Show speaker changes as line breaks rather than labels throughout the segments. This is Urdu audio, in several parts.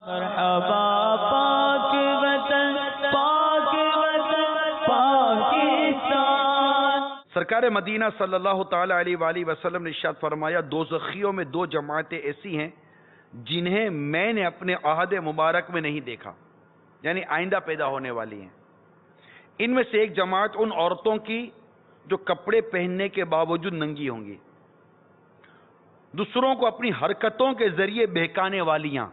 مرحبا پاک وطن پاکستان۔
سرکار مدینہ صلی اللہ تعالی علیہ وآلہ وسلم نے ارشاد فرمایا، دوزخیوں میں دو جماعتیں ایسی ہیں جنہیں میں نے اپنے عہد مبارک میں نہیں دیکھا، یعنی آئندہ پیدا ہونے والی ہیں۔ ان میں سے ایک جماعت ان عورتوں کی جو کپڑے پہننے کے باوجود ننگی ہوں گی، دوسروں کو اپنی حرکتوں کے ذریعے بہکانے والیاں،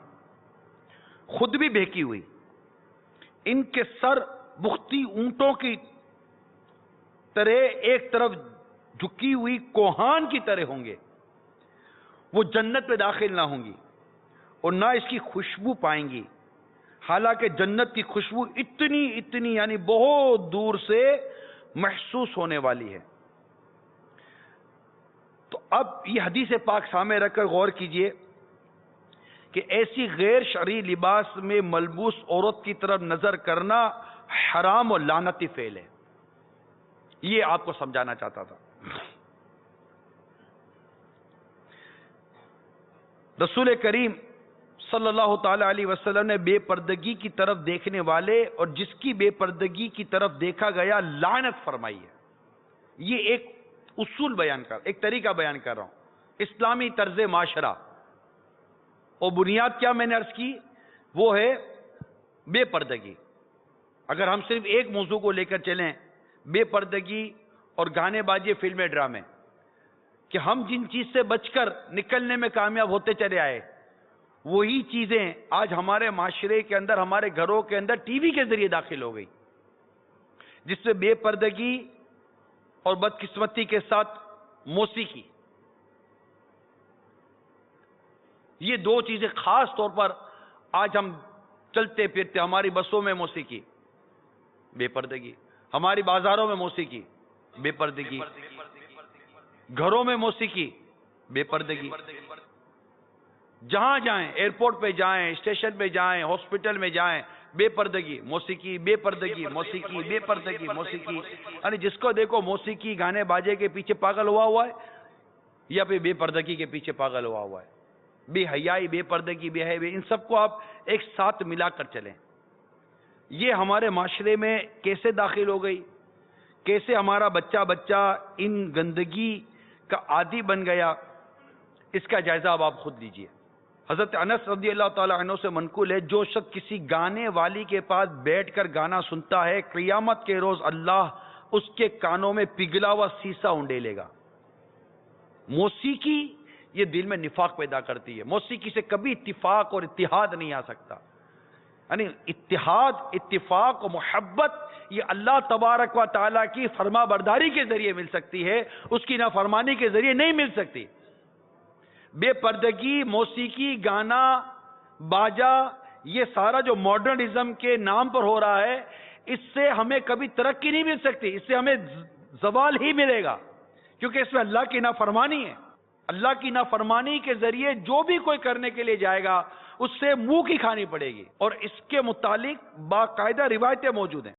خود بھی بہکی ہوئی، ان کے سر بختی اونٹوں کی طرح ایک طرف جھکی ہوئی کوہان کی طرح ہوں گے۔ وہ جنت میں داخل نہ ہوں گی اور نہ اس کی خوشبو پائیں گی، حالانکہ جنت کی خوشبو اتنی یعنی بہت دور سے محسوس ہونے والی ہے۔ تو اب یہ حدیث پاک سامنے رکھ کر غور کیجئے کہ ایسی غیر شرعی لباس میں ملبوس عورت کی طرف نظر کرنا حرام اور لعنتی فعل ہے۔ یہ آپ کو سمجھانا چاہتا تھا۔ رسول کریم صلی اللہ تعالی علیہ وسلم نے بے پردگی کی طرف دیکھنے والے اور جس کی بے پردگی کی طرف دیکھا گیا لعنت فرمائی ہے۔ یہ ایک اصول بیان ایک طریقہ بیان کر رہا ہوں، اسلامی طرز معاشرہ، اور بنیاد کیا میں نے عرض کی، وہ ہے بے پردگی۔ اگر ہم صرف ایک موضوع کو لے کر چلیں، بے پردگی اور گانے بازی فلمیں ڈرامے، کہ ہم جن چیز سے بچ کر نکلنے میں کامیاب ہوتے چلے آئے، وہی چیزیں آج ہمارے معاشرے کے اندر، ہمارے گھروں کے اندر ٹی وی کے ذریعے داخل ہو گئی، جس سے بے پردگی اور بدقسمتی کے ساتھ موسیقی، یہ دو چیزیں خاص طور پر آج ہم چلتے پھرتے، ہماری بسوں میں موسیقی، بے پردگی، ہماری بازاروں میں موسیقی، بے پردگی، گھروں میں موسیقی، بے پردگی، جہاں جائیں، ایئرپورٹ پہ جائیں، اسٹیشن پہ جائیں، ہاسپٹل میں جائیں، بے پردگی، موسیقی، بے پردگی، موسیقی، بے پردگی، موسیقی، یعنی جس کو دیکھو موسیقی گانے باجے کے پیچھے پاگل ہوا ہے، یا پھر بے پردگی کے پیچھے پاگل ہوا ہے۔ بے حیائی، بے پردگی، بے حیائی، ان سب کو آپ ایک ساتھ ملا کر چلیں۔ یہ ہمارے معاشرے میں کیسے داخل ہو گئی، کیسے ہمارا بچہ ان گندگی کا عادی بن گیا، اس کا جائزہ اب آپ خود لیجئے۔ حضرت انس رضی اللہ تعالی عنہ سے منقول ہے، جو شخص کسی گانے والی کے پاس بیٹھ کر گانا سنتا ہے، قیامت کے روز اللہ اس کے کانوں میں پگھلا ہوا سیسا اونڈیلے گا۔ موسیقی یہ دل میں نفاق پیدا کرتی ہے، موسیقی سے کبھی اتفاق اور اتحاد نہیں آ سکتا، یعنی اتحاد، اتفاق و محبت یہ اللہ تبارک و تعالیٰ کی فرما برداری کے ذریعے مل سکتی ہے، اس کی نافرمانی کے ذریعے نہیں مل سکتی۔ بے پردگی، موسیقی، گانا باجا، یہ سارا جو ماڈرنزم کے نام پر ہو رہا ہے، اس سے ہمیں کبھی ترقی نہیں مل سکتی، اس سے ہمیں زوال ہی ملے گا، کیونکہ اس میں اللہ کی نافرمانی ہے۔ اللہ کی نافرمانی کے ذریعے جو بھی کوئی کرنے کے لیے جائے گا، اس سے منہ کی کھانی پڑے گی، اور اس کے متعلق باقاعدہ روایتیں موجود ہیں۔